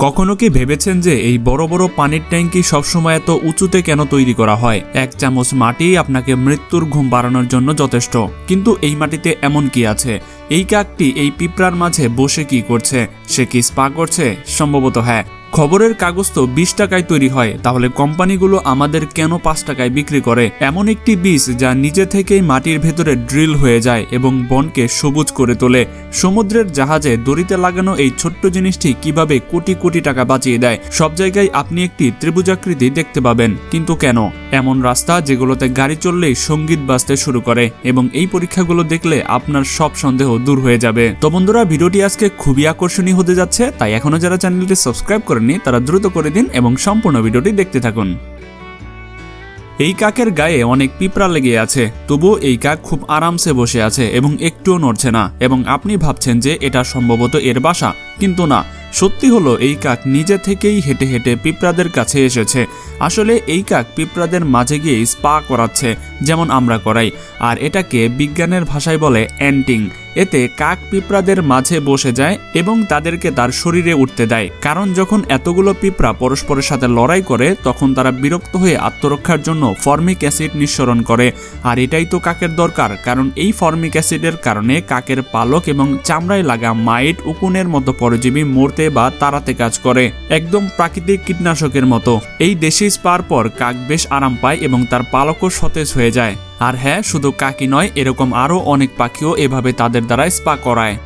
কখনো কি ভেবেছেন যে এই বড় বড় পানির ট্যাঙ্কি সবসময় এত উঁচুতে কেন তৈরি করা হয়? 1 চামচ মাটি আপনাকে মৃত্যুর ঘুম বাড়ানোর জন্য যথেষ্ট। কিন্তু এই মাটিতে এমন কি আছে? এই কাকটি এই পিঁপড়ার মাঝে বসে কি করছে? সে কি স্পা করছে? সম্ভবত হ্যাঁ। খবরের কাগজ তো 20 টাকায় তৈরি হয়, তাহলে কোম্পানিগুলো আমাদের কেন 5 টাকায় বিক্রি করে? এমন একটি বীজ যা নিজে থেকেই মাটির ভেতরে ড্রিল হয়ে যায় এবং বনকে সবুজ করে তোলে। সমুদ্রের জাহাজে দড়িতে লাগানো এই ছোট্ট জিনিসটি কিভাবে কোটি কোটি টাকা বাঁচিয়ে দেয়। সব জায়গায় আপনি একটি ত্রিভুজাকৃতি দেখতে পাবেন, কিন্তু কেন? এমন রাস্তা যেগুলোতে গাড়ি চললেই সঙ্গীত বাজতে শুরু করে, এবং এই পরীক্ষাগুলো দেখলে আপনার সব সন্দেহ দূর হয়ে যাবে। তো বন্ধুরা, ভিডিওটি আজকে খুবই আকর্ষণীয় হতে যাচ্ছে, তাই এখনো যারা চ্যানেলটি সাবস্ক্রাইব করেননি তারা দ্রুত করে দিন এবং সম্পূর্ণ ভিডিওটি দেখতে থাকুন। এই কাকের গায়ে অনেক পিঁপড়া লেগে আছে, তবুও এই কাক খুব আরামসে বসে আছে এবং একটুও নড়ছে না। এবং আপনি ভাবছেন যে এটা সম্ভবত এর বাসা, কিন্তু না, সত্যি হলো এই কাক নিজে থেকেই হেঁটে হেঁটে পিঁপড়াদের কাছে এসেছে। আসলে এই কাক পিঁপড়াদের মাঝে গিয়ে স্পা করাচ্ছে, যেমন আমরা করাই, আর এটাকে বিজ্ঞানের ভাষায় বলে অ্যান্টিং। এতে কাক পিঁপড়াদের মাঝে বসে যায় এবং তাদেরকে তার শরীরে উঠতে দেয়, কারণ যখন এতগুলো পিঁপড়া পরস্পরের সাথে লড়াই করে তখন তারা বিরক্ত হয়ে আত্মরক্ষার জন্য ফর্মিক অ্যাসিড নিঃসরণ করে। আর এটাই তো কাকের দরকার, কারণ এই ফর্মিক অ্যাসিডের কারণে কাকের পালক এবং চামড়ায় লাগা মাইট, উকুনের মতো পরজীবী মরতে বা তাড়াতে কাজ করে, একদম প্রাকৃতিক কীটনাশকের মতো। এই দেশি স্পার পর কাক বেশ আরাম পায় এবং তার পালকও সতেজ হয়ে যায়। আর হ্যাঁ, শুধু কাকই নয়, এরকম আরও অনেক পাখিও এভাবে তাদের দ্বারা স্পা করায়।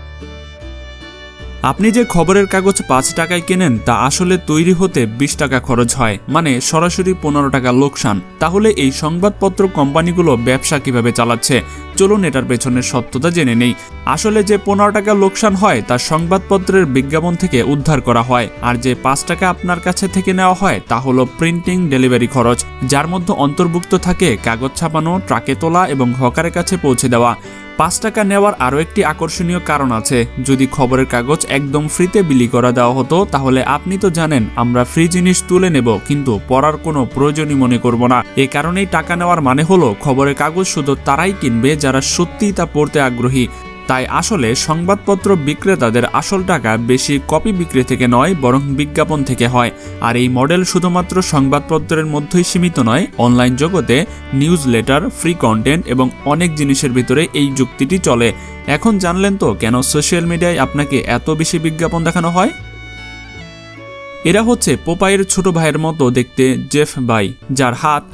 আপনি যে খবরের কাগজ 5 টাকায় কেনেন তা আসলে তৈরি হতে 20 টাকা খরচ হয়, মানে সরাসরি 15 টাকা লোকসান। তাহলে এই সংবাদপত্র কোম্পানিগুলো ব্যবসা কিভাবে চালাচ্ছে? চলুন এটার পেছনের সত্যতা জেনে নেই। আসলে যে 15 টাকা লোকসান হয় তা সংবাদপত্রের বিজ্ঞাপন থেকে উদ্ধার করা হয়, আর যে 5 টাকা আপনার কাছে থেকে নেওয়া হয় তা হলো প্রিন্টিং ডেলিভারি খরচ, যার মধ্যে অন্তর্ভুক্ত থাকে কাগজ ছাপানো, ট্রাকে তোলা এবং হকারের কাছে পৌঁছে দেওয়া। 5 টাকা নেওয়ার আরও একটি আকর্ষণীয় কারণ আছে। যদি খবরের কাগজ একদম ফ্রিতে বিলি করা দেওয়া হতো, তাহলে আপনি তো জানেন আমরা ফ্রি জিনিস তুলে নেব, কিন্তু পড়ার কোনো প্রয়োজনই মনে করব না। এই কারণেই টাকা নেওয়ার মানে হলো খবরের কাগজ শুধু তারাই কিনবে যারা সত্যিই তা পড়তে আগ্রহী। তাই আসলে সংবাদপত্র বিক্রেতাদের আসল টাকা বেশি কপি বিক্রি থেকে নয়, বরং বিজ্ঞাপন থেকে হয়। আর এই মডেল শুধুমাত্র সংবাদপত্রের মধ্যেই সীমিত নয়, অনলাইন জগতে নিউজ লেটার, ফ্রি কন্টেন্ট এবং অনেক জিনিসের ভিতরে এই যুক্তিটি চলে। এখন জানলেন তো কেন সোশ্যাল মিডিয়ায় আপনাকে এত বেশি বিজ্ঞাপন দেখানো হয়? এরা হচ্ছে পোপাইয়ের ছোট ভাইয়ের মতো দেখতে জেফ ভাই, যার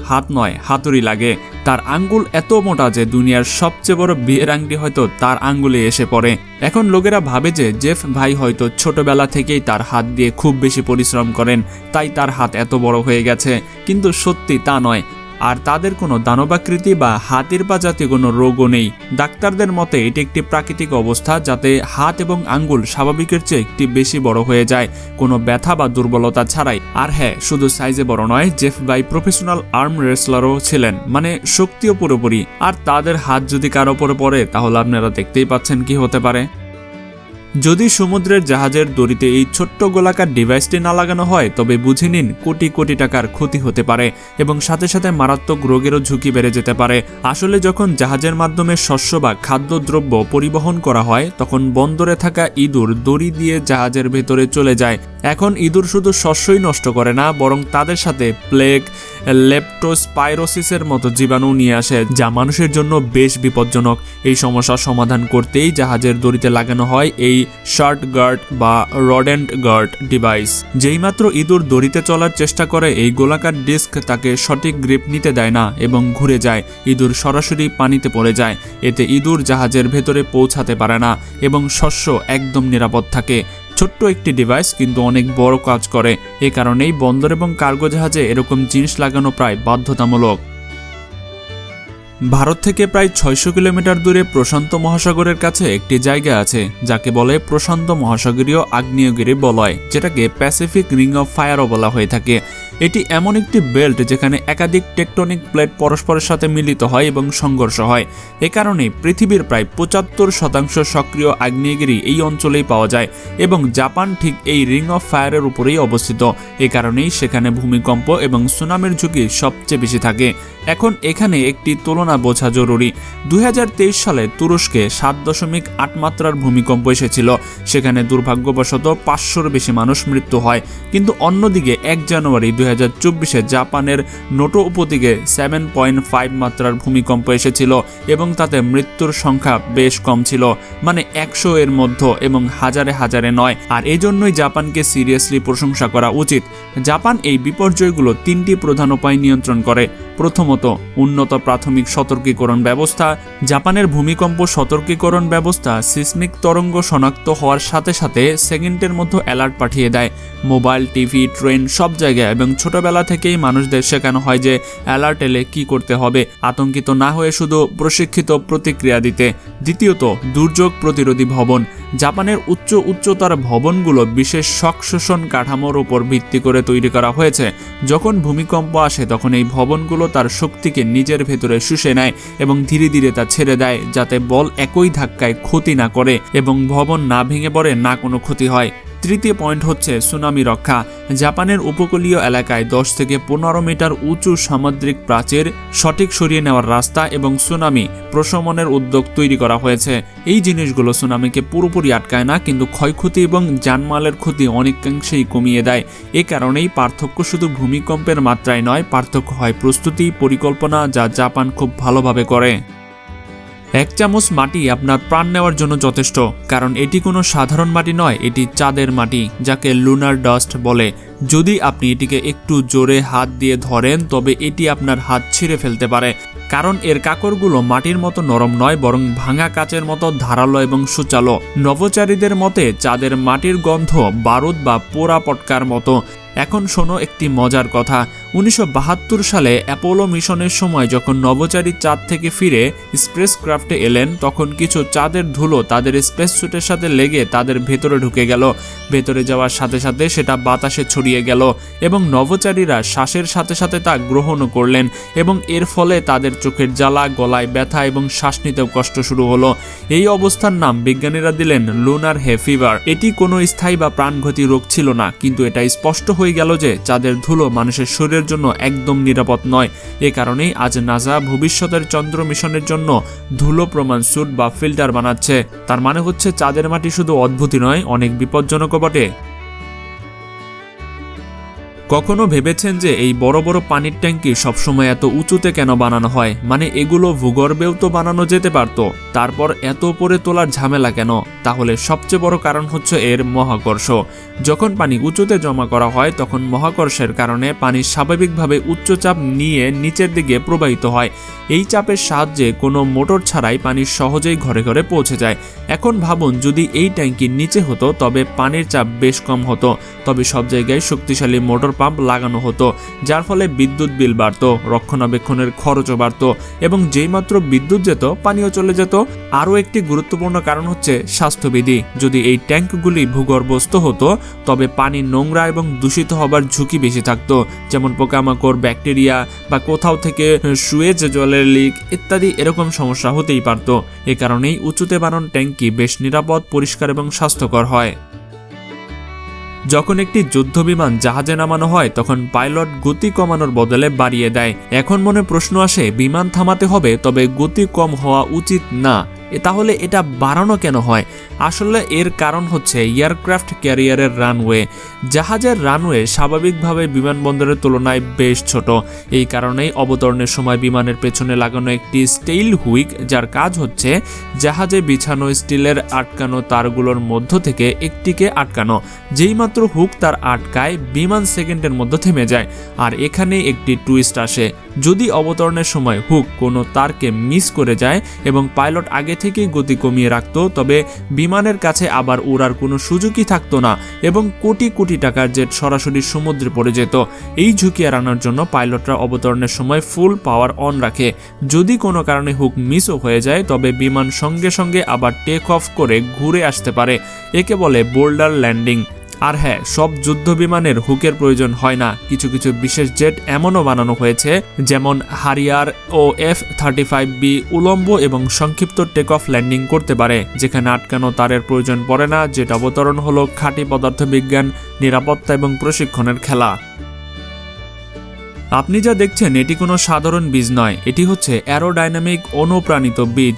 হাত নয় হাতুড়ি লাগে। তার আঙ্গুল এত মোটা যে দুনিয়ার সবচেয়ে বড় বিয়ের আংটি হয়তো তার আঙ্গুলে এসে পড়ে। এখন লোকেরা ভাবে যে জেফ ভাই হয়তো ছোটবেলা থেকেই তার হাত দিয়ে খুব বেশি পরিশ্রম করেন, তাই তার হাত এত বড় হয়ে গেছে, কিন্তু সত্যি তা নয়। আর তাদের কোনো দানবাকৃতি বা হাতির পা জাতীয় কোনো রোগও নেই। ডাক্তারদের মতে এটি একটি প্রাকৃতিক অবস্থা, যাতে হাত এবং আঙ্গুল স্বাভাবিকের চেয়ে একটি বেশি বড় হয়ে যায়, কোনো ব্যথা বা দুর্বলতা ছাড়াই। আর হ্যাঁ, শুধু সাইজে বড় নয়, জেফ ভাই প্রফেশনাল আর্ম রেসলারও ছিলেন, মানে শক্তিও পুরোপুরি। আর তাদের হাত যদি কারো উপরে পড়ে তাহলে আপনারা দেখতেই পাচ্ছেন কি হতে পারে। যদি সমুদ্রের জাহাজের দড়িতে এই ছোট্ট গোলাকার ডিভাইসটি না লাগানো হয়, তবে বুঝে নিন কোটি কোটি টাকার ক্ষতি হতে পারে এবং সাথে সাথে মারাত্মক রোগেরও ঝুঁকি বেড়ে যেতে পারে। আসলে যখন জাহাজের মাধ্যমে শস্য বা খাদ্যদ্রব্য পরিবহন করা হয়, তখন বন্দরে থাকা ইঁদুর দড়ি দিয়ে জাহাজের ভেতরে চলে যায়। এখন ইঁদুর শুধু শস্যই নষ্ট করে না, বরং তাদের সাথে প্লেগ, লেপ্টোস্পাইরোসিসের মতো জীবাণু নিয়ে আসে, যা মানুষের জন্য বেশ বিপজ্জনক। এই সমস্যার সমাধান করতেই জাহাজের দড়িতে লাগানো হয় এই শর্ট গার্ড বা রডেন্ট গার্ড ডিভাইস। যেইমাত্র ইঁদুর দড়িতে চলার চেষ্টা করে, এই গোলাকার ডিস্ক তাকে সঠিক গ্রিপ নিতে দেয় না এবং ঘুরে যায়। ইঁদুর সরাসরি পানিতে পড়ে যায়। এতে ইঁদুর জাহাজের ভেতরে পৌঁছাতে পারে না এবং শস্য একদম নিরাপদ থাকে। ছোট্ট একটি ডিভাইস কিন্তু অনেক বড় কাজ করে। এ কারণেই বন্দর এবং কার্গো জাহাজে এরকম জিনিস লাগানো প্রায় বাধ্যতামূলক। ভারত থেকে প্রায় 600 কিলোমিটার দূরে প্রশান্ত মহাসাগরের কাছে একটি জায়গা আছে যাকে বলে প্রশান্ত মহাসাগরীয় আগ্নেয়গিরি বলয়, যেটাকে প্যাসিফিক রিং অফ ফায়ারও বলা হয়ে থাকে। এটি এমন একটি বেল্ট যেখানে একাধিক টেকটনিক প্লেট পরস্পরের সাথে মিলিত হয় এবং সংঘর্ষ হয়। এ কারণে পৃথিবীর প্রায় 75% সক্রিয় আগ্নেয়গিরি এই অঞ্চলেই পাওয়া যায় এবং জাপান ঠিক এই রিং অফ ফায়ারের উপরেই অবস্থিত। এ কারণেই সেখানে ভূমিকম্প এবং সুনামির ঝুঁকি সবচেয়ে বেশি থাকে। এখন এখানে একটি তুলনা বোঝা জরুরি। 2023 সালে তুরস্কে 7.8 মাত্রার ভূমিকম্প এসেছিল। সেখানে দুর্ভাগ্যবশত 500-র বেশি মানুষ মৃত্যু হয়। কিন্তু অন্যদিকে 1 জানুয়ারি 2024-এ জাপানের নোটো উপদ্বীপে 7.5 মাত্রার ভূমিকম্প এসেছিল এবং তাতে মৃত্যুর সংখ্যা বেশ কম ছিল, মানে 100 এর মধ্যে এবং হাজারে হাজারে নয়। আর এজন্যই জাপানকে সিরিয়াসলি প্রশংসা করা উচিত। জাপান এই বিপর্যয়গুলো 3টি প্রধান উপায় নিয়ন্ত্রণ করে। প্রথমত, উন্নত প্রাথমিক সতর্কীকরণ ব্যবস্থা। জাপানের ভূমিকম্প সতর্কীকরণ ব্যবস্থা সিসমিক তরঙ্গ শনাক্ত হওয়ার সাথে সাথে সেকেন্ডের মধ্যে অ্যালার্ট পাঠিয়ে দেয়। মোবাইল, টিভি, ট্রেন সব জায়গায় এবং ছোটবেলা থেকেই মানুষদের শেখানো হয় যে অ্যালার্ট এলে কি করতে হবে, আতঙ্কিত না হয়ে শুধু প্রশিক্ষিত প্রতিক্রিয়া দিতে। দ্বিতীয়ত, দুর্যোগ প্রতিরোধী ভবন। জাপানের উচ্চতার ভবনগুলো বিশেষ শক শোষণ কাঠামোর উপর ভিত্তি করে তৈরি করা হয়েছে। যখন ভূমিকম্প আসে তখন এই ভবনগুলো তার শক্তিকে নিজের ভেতরে শুষে নেয় এবং ধীরে ধীরে তা ছেড়ে দেয়, যাতে বল একই ধাক্কায় ক্ষতি না করে এবং ভবন না ভেঙে পড়ে, না কোনো ক্ষতি হয়। তৃতীয় পয়েন্ট হচ্ছে সুনামি রক্ষা। জাপানের উপকূলীয় এলাকায় 10 থেকে 15 মিটার উঁচু সামুদ্রিক প্রাচীর, সঠিক সরিয়ে নেওয়ার রাস্তা এবং সুনামি প্রশমনের উদ্যোগ তৈরি করা হয়েছে। এই জিনিসগুলো সুনামিকে পুরোপুরি আটকায় না, কিন্তু ক্ষয়ক্ষতি এবং জানমালের ক্ষতি অনেকাংশেই কমিয়ে দেয়। এ কারণেই পার্থক্য শুধু ভূমিকম্পের মাত্রায় নয়, পার্থক্য হয় প্রস্তুতি, পরিকল্পনা, যা জাপান খুব ভালোভাবে করে। 1 চামচ মাটি আপনার প্রাণ নেওয়ার জন্য যথেষ্ট, কারণ এটি কোনো সাধারণ মাটি নয়, এটি চাঁদের মাটি, যাকে লুনার ডাস্ট বলে। যদি আপনি এটিকে একটু জোরে হাত দিয়ে ধরেন তবে এটি আপনার হাত ছিঁড়ে ফেলতে পারে, কারণ এর কাঁকরগুলো মাটির মতো নরম নয়, বরং ভাঙা কাচের মতো ধারালো এবং সুচালো। নভোচারীদের মতে চাঁদের মাটির গন্ধ বারুদ বা পোড়া পটকার মতো। এখন শোনো একটি মজার কথা। 1972 সালে অ্যাপোলো মিশনের সময় যখন নভোচারী চাঁদ থেকে ফিরে স্পেসক্রাফটে এলেন, তখন কিছু চাঁদের ধুলো তাদের স্পেস স্যুটের সাথে লেগে তাদের ভেতরে ঢুকে গেল। ভেতরে যাওয়ার সাথে সাথে সেটা বাতাসে ছড়িয়ে গেল এবং নভোচারীরা শ্বাসের সাথে সাথে তা গ্রহণও করলেন এবং এর ফলে তাদের চোখের জ্বালা, গলায় ব্যথা এবং শ্বাস নিতেও কষ্ট শুরু হলো। এই অবস্থার নাম বিজ্ঞানীরা দিলেন লুনার হে ফিভার। এটি কোনো স্থায়ী বা প্রাণঘাতী রোগ ছিল না, কিন্তু এটা স্পষ্ট হয়ে গেল যে চাঁদের ধুলো মানুষের শরীরের জন্য একদম নিরাপদ নয়। এ কারণেই আজ নাসা ভবিষ্যতের চন্দ্র মিশনের জন্য ধুলো প্রমাণ স্যুট বা ফিল্টার বানাচ্ছে। তার মানে হচ্ছে চাঁদের মাটি শুধু অদ্ভুতই নয়, অনেক বিপজ্জনকও বটে। কখনো ভেবেছেন যে এই বড় বড় পানির ট্যাঙ্কি সবসময় এত উঁচুতে কেন বানানো হয়? মানে এগুলো ভূগর্ভেও তো বানানো যেতে পারতো, তারপর এত উপরে তোলার ঝামেলা কেন? তাহলে সবচেয়ে বড় কারণ হচ্ছে এর মহাকর্ষ। যখন পানি উঁচুতে জমা করা হয় তখন মহাকর্ষের কারণে পানি স্বাভাবিকভাবে উচ্চ চাপ নিয়ে নিচের দিকে প্রবাহিত হয়। এই চাপের সাহায্যে কোনো মোটর ছাড়াই পানি সহজেই ঘরে ঘরে পৌঁছে যায়। এখন ভাবুন যদি এই ট্যাঙ্কির নিচে হতো তবে পানির চাপ বেশ কম হতো, তবে সব জায়গায় শক্তিশালী মোটর পাম্প লাগানো হতো, যার ফলে বিদ্যুৎ বিল বাড়ত, রক্ষণাবেক্ষণের খরচও বাড়ত এবং যেইমাত্র বিদ্যুৎ যেত পানিও চলে যেত। আরও একটি গুরুত্বপূর্ণ কারণ হচ্ছে স্বাস্থ্যবিধি। যদি এই ট্যাঙ্কগুলি ভূগর্ভস্থ হতো তবে পানি নোংরা এবং দূষিত হবার ঝুঁকি বেশি থাকতো, যেমন পোকামাকড়, ব্যাকটেরিয়া বা কোথাও থেকে সুয়েজ জলের লিক ইত্যাদি এরকম সমস্যা হতেই পারত। এ কারণেই উঁচুতে বানানো ট্যাঙ্কি বেশ নিরাপদ, পরিষ্কার এবং স্বাস্থ্যকর হয়। যখন একটি যুদ্ধবিমান জাহাজে নামানো হয় তখন পাইলট গতি কমানোর বদলে বাড়িয়ে দেয়। এখন মনে প্রশ্ন আসে, বিমান থামাতে হবে তবে গতি কম হওয়া উচিত না, তাহলে এটা বাড়ানো কেন হয়? আসলে এর কারণ হচ্ছে এয়ারক্রাফট ক্যারিয়ারের রানওয়ে। জাহাজের রানওয়ে স্বাভাবিকভাবে বিমানবন্দরের তুলনায় বেশ ছোট। এই কারণেই অবতরণের সময় বিমানের পেছনে লাগানো একটি স্টিল হুইক, যার কাজ হচ্ছে জাহাজে বিছানো স্টিলের আটকানো তারগুলোর মধ্য থেকে একটিকে আটকানো। যেইমাত্র হুক তার আটকায় বিমান সেকেন্ডের মধ্যে থেমে যায়। আর এখানে একটি টুইস্ট আসে। যদি অবতরণের সময় হুক কোনো তারকে মিস করে যায় এবং পাইলট আগে থেকেই গতি কমিয়ে রাখত, তবে বিমানের কাছে আবার ওড়ার কোনো সুযোগই থাকতো না এবং কোটি কোটি টাকার জেট সরাসরি সমুদ্রে পড়ে যেত। এই ঝুঁকি এড়ানোর জন্য পাইলটরা অবতরণের সময় ফুল পাওয়ার অন রাখে। যদি কোনো কারণে হুক মিসও হয়ে যায় তবে বিমান সঙ্গে সঙ্গে আবার টেক অফ করে ঘুরে আসতে পারে। একে বলে বোল্ডার ল্যান্ডিং। আর হ্যাঁ, সব যুদ্ধ বিমানের হুকের প্রয়োজন হয় না। কিছু কিছু বিশেষ জেট এমনও বানানো হয়েছে, যেমন হারিয়ার ও F-35B উলম্ব এবং সংক্ষিপ্ত টেক অফ ল্যান্ডিং করতে পারে, যেখানে আটকানো তারের প্রয়োজন পড়ে না। যেটা অবতরণ হলো খাঁটি পদার্থবিজ্ঞান, নিরাপত্তা এবং প্রশিক্ষণের খেলা। আপনি যা দেখছেন এটি কোনো সাধারণ বীজ নয়, এটি হচ্ছে অ্যারোডাইনামিক অনুপ্রাণিত বীজ,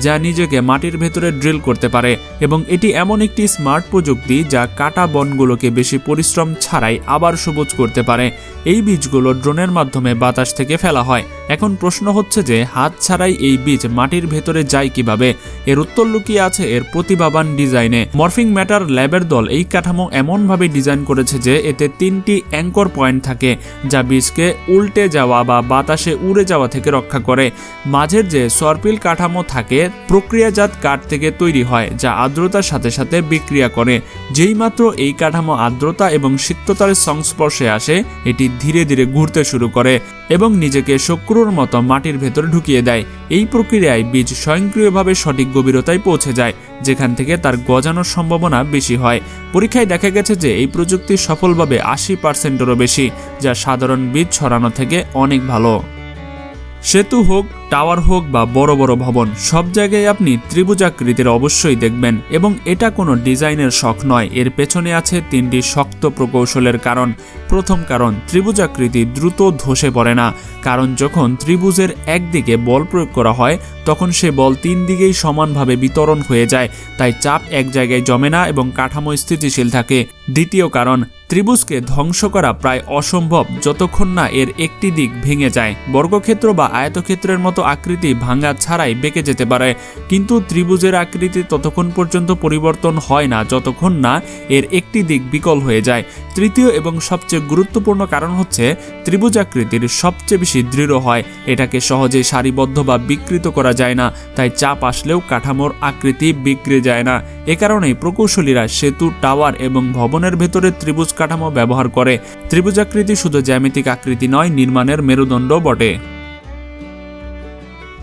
যা নিজেকে মাটির ভেতরে ড্রিল করতে পারে। এবং এটি এমন একটি স্মার্ট প্রযুক্তি যা কাটা বনগুলোকে বেশি পরিশ্রম ছাড়াই আবার সবুজ করতে পারে। এই বীজগুলো ড্রোনের মাধ্যমে বাতাস থেকে ফেলা হয়। এখন প্রশ্ন হচ্ছে যে হাত ছাড়াই এই বীজ মাটির ভেতরে যায় কিভাবে? এর উত্তর লুকিয়ে আছে এর প্রতিভাবান ডিজাইনে। মরফিং ম্যাটার ল্যাবের দল এই কাঠামো এমনভাবে ডিজাইন করেছে যে এতে 3টি অ্যাঙ্কর পয়েন্ট থাকে, যা বীজকে উল্টে যাওয়া বা বাতাসে উড়ে যাওয়া থেকে রক্ষা করে। মাঝের যে সর্পিল কাঠামো থাকে প্রক্রিয়াজাত কাঠ থেকে তৈরি হয়, যা আর্দ্রতার সাথে সাথে বিক্রিয়া করে। যেই মাত্র এই কাঠামো আর্দ্রতা এবং সিক্ততার সংস্পর্শে আসে, এটি ধীরে ধীরে ঘুরতে শুরু করে এবং নিজেকে শক্রুর মতো মাটির ভেতরে ঢুকিয়ে দেয়। এই প্রক্রিয়ায় বীজ স্বয়ংক্রিয়ভাবে সঠিক গভীরতায় পৌঁছে যায়, যেখান থেকে তার গজানোর সম্ভাবনা বেশি হয়। পরীক্ষায় দেখা গেছে যে এই প্রযুক্তি সফলভাবে 80%-এরও বেশি, যা সাধারণ বীজ ছড়ানো থেকে অনেক ভালো। সেতু হোক, টাওয়ার হোক বা বড় বড় ভবন, সব জায়গায় আপনি ত্রিভুজাকৃতির অবশ্যই দেখবেন। এবং এটা কোনো ডিজাইনের শখ নয়, এর পেছনে আছে 3টি শক্ত প্রকৌশলের কারণ। প্রথম কারণ, ত্রিভুজাকৃতি দ্রুত ধসে পড়ে না, কারণ যখন ত্রিভুজের একদিকে বল প্রয়োগ করা হয় তখন সে বল 3 দিকেই সমানভাবে বিতরণ হয়ে যায়, তাই চাপ এক জায়গায় জমে না এবং কাঠামো স্থিতিশীল থাকে। দ্বিতীয় কারণ, ত্রিভুজকে ধ্বংস করা প্রায় অসম্ভব যতক্ষণ না এর একটি দিক ভেঙে যায়। বর্গক্ষেত্র বা আয়তক্ষেত্রের মতো আকৃতি ভাঙা ছাড়াই বেঁকে যেতে পারে, কিন্তু ত্রিভুজের আকৃতি ততক্ষণ পর্যন্ত পরিবর্তন হয় না যতক্ষণ না এর একটি দিক বিকল হয়ে যায়। তৃতীয় এবং সবচেয়ে গুরুত্বপূর্ণ কারণ হচ্ছে ত্রিভুজাকৃতির সবচেয়ে বেশি দৃঢ় হয়, এটাকে সহজে সারিবদ্ধ বা বিকৃত করা যায় না, তাই চাপ আসলেও কাঠামোর আকৃতি বিগড়ে যায় না। এ কারণেই প্রকৌশলীরা সেতু, টাওয়ার এবং ভবনের ভেতরে ত্রিভুজ কাঠামো ব্যবহার করে। ত্রিভুজাকৃতি শুধু জ্যামিতিক আকৃতি নয়, নির্মাণের মেরুদণ্ড বটে।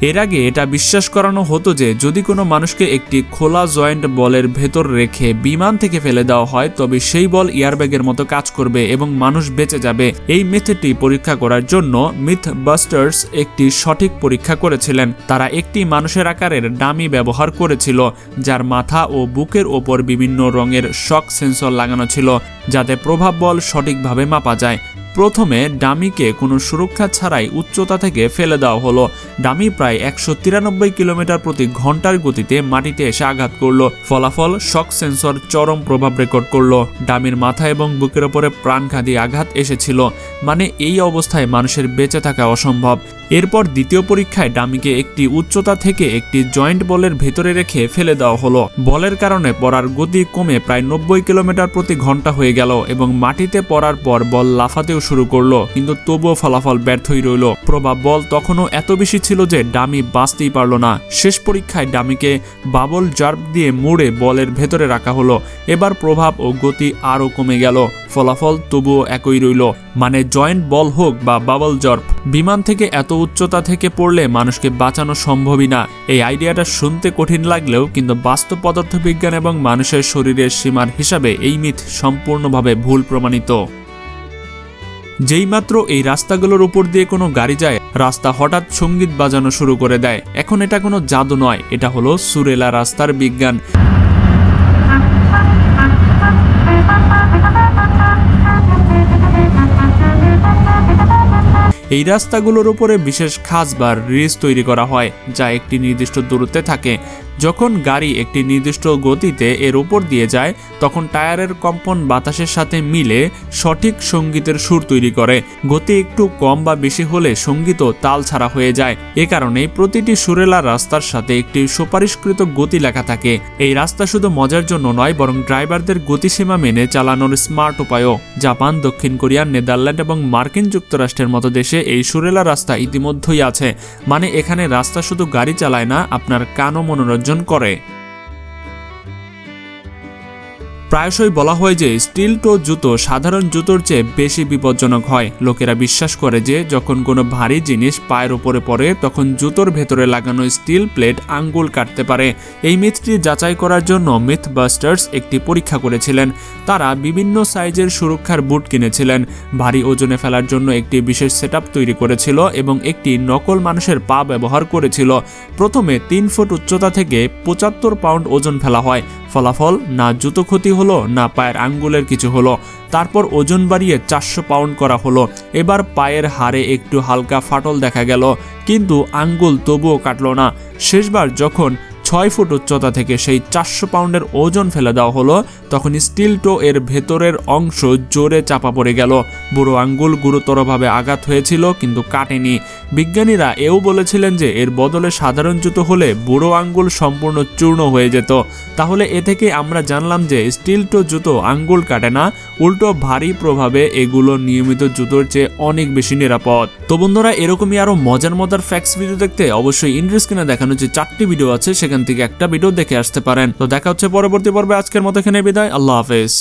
এর আগে এটা বিশ্বাস করানো হতো যে যদি কোনো মানুষকে একটি খোলা জয়েন্ট বলের ভেতর রেখে বিমান থেকে ফেলে দেওয়া হয় তবে সেই বল এয়ারব্যাগের মতো কাজ করবে এবং মানুষ বেঁচে যাবে। এই মেথডটি পরীক্ষা করার জন্য মিথবাস্টার্স একটি সঠিক পরীক্ষা করেছিলেন। তারা একটি মানুষের আকারের ডামি ব্যবহার করেছিল, যার মাথা ও বুকের ওপর বিভিন্ন রঙের শক সেন্সর লাগানো ছিল, যাতে প্রভাব বল সঠিকভাবে মাপা যায়। প্রথমে ডামিকে কোনো সুরক্ষা ছাড়াই উচ্চতা থেকে ফেলে দেওয়া হলো। ডামি প্রায় 193 কিলোমিটার প্রতি ঘন্টার গতিতে মাটিতে এসে আঘাত করলো। ফলাফল, শক সেন্সর চরম প্রভাব রেকর্ড করলো। ডামির মাথা এবং বুকের ওপরে প্রাণঘাতী আঘাত এসেছিল, মানে এই অবস্থায় মানুষের বেঁচে থাকা অসম্ভব। এরপর দ্বিতীয় পরীক্ষায় ডামিকে একটি উচ্চতা থেকে একটি জয়েন্ট বলের ভেতরে রেখে ফেলে দেওয়া হলো। বলের কারণে পড়ার গতি কমে প্রায় 90 কিলোমিটার প্রতি ঘন্টা হয়ে গেল এবং মাটিতে পড়ার পর বল লাফাতেও শুরু করলো, কিন্তু তবুও ফলাফল ব্যর্থই রইল। প্রভাব বল তখনও এত বেশি ছিল যে ডামি বাঁচতেই পারল না। শেষ পরীক্ষায় ডামিকে বাবল জার্প দিয়ে মুড়ে বলের ভেতরে রাখা হলো। এবার প্রভাব ও গতি আরও কমে গেল, ফলাফল তবুও একই রইল। মানে জয়েন্ট বল হোক বা বাবল জার্প, বিমান থেকে এত উচ্চতা থেকে পড়লে মানুষকে বাঁচানো সম্ভবই না। এই আইডিয়াটা শুনতে কঠিন লাগলেও কিন্তু বাস্তব পদার্থবিজ্ঞান এবং মানুষের শরীরের সীমার হিসাবে এই মিথ সম্পূর্ণভাবে ভুল প্রমাণিত। যেইমাত্র এই রাস্তাগুলোর উপর দিয়ে কোনো গাড়ি যায়, রাস্তা হঠাৎ সঙ্গীত বাজানো শুরু করে দেয়। এখন এটা কোনো জাদু নয়, এটা হলো সুরেলা রাস্তার বিজ্ঞান। এই রাস্তাগুলোর উপরে বিশেষ খাঁজ বা রিজ তৈরি করা হয়, যা একটি নির্দিষ্ট দূরত্বে থাকে। যখন গাড়ি একটি নির্দিষ্ট গতিতে এর উপর দিয়ে যায় তখন টায়ারের কম্পন বাতাসের সাথে মিলে সঠিক সঙ্গীতের সুর তৈরি করে। গতি একটু কম বা বেশি হলে সঙ্গীতও তাল ছাড়া হয়ে যায়। এ কারণেই প্রতিটি সুরেলা রাস্তার সাথে একটি সুপারিশকৃত গতি লেখা থাকে। এই রাস্তা শুধু মজার জন্য নয়, বরং ড্রাইভারদের গতিসীমা মেনে চালানোর স্মার্ট উপায়ও। জাপান, দক্ষিণ কোরিয়া, নেদারল্যান্ড এবং মার্কিন যুক্তরাষ্ট্রের মতো দেশে এই সুরেলা রাস্তা ইতিমধ্যেই আছে। মানে এখানে রাস্তা শুধু গাড়ি চালায় না, আপনার কানও মনোরঞ্জন করে। প্রায়শই বলা হয় যে স্টিল টো জুতো সাধারণ জুতোর চেয়ে বেশি বিপজ্জনক হয়। লোকেরা বিশ্বাস করে যে যখন কোনো ভারী জিনিস পায়ের উপরে পড়ে তখন জুতোর ভেতরে লাগানো স্টিল প্লেট আঙ্গুল কাটতে পারে। এই মিথটি যাচাই করার জন্য মিথবাস্টার্স একটি পরীক্ষা করেছিলেন। তারা বিভিন্ন সাইজের সুরক্ষার বুট কিনেছিলেন, ভারী ওজনে ফেলার জন্য একটি বিশেষ সেটআপ তৈরি করেছিল এবং একটি নকল মানুষের পা ব্যবহার করেছিল। প্রথমে 3 ফুট উচ্চতা থেকে 75 পাউন্ড ওজন ফেলা হয়। ফলাফল, না জুতো ক্ষতি হলো না পায়ের আঙ্গুলের কিছু হলো। তারপর ওজন বাড়িয়ে 400 পাউন্ড করা হলো। এবার পায়ের হাড়ে একটু হালকা ফাটল দেখা গেল, কিন্তু আঙ্গুল তবুও কাটল না। শেষবার যখন 6 ফুট উচ্চতা থেকে সেই 400 পাউন্ডের ওজন ফেলে দেওয়া হলো, তখন স্টিল টো এর ভেতরের অংশ জোরে চাপা পড়ে গেল। বুড়ো আঙ্গুল গুরুতরভাবে আঘাত হয়েছিল কিন্তু কাটেনি। বিজ্ঞানীরা এও বলেছিলেন যে এর বদলে সাধারণ জুতো হলে বুড়ো আঙ্গুল সম্পূর্ণ চূর্ণ হয়ে যেত। তাহলে এ থেকে আমরা জানলাম যে স্টিল টো জুতো আঙ্গুল কাটে না, উল্টো ভারী প্রভাবে এগুলো নিয়মিত জুতোর চেয়ে অনেক বেশি নিরাপদ। তো বন্ধুরা, এরকমই আরো মজার ফ্যাক্টস ভিডিও দেখতে অবশ্যই ইন্ড্রেস কিনে দেখানো যে 4টি ভিডিও আছে সেখান থেকে একটা ভিডিও দেখে আসতে পারেন। তো দেখা হচ্ছে পরবর্তী পর্বে। আজকের মতো এখানে বিদায়। আল্লাহ হাফেজ।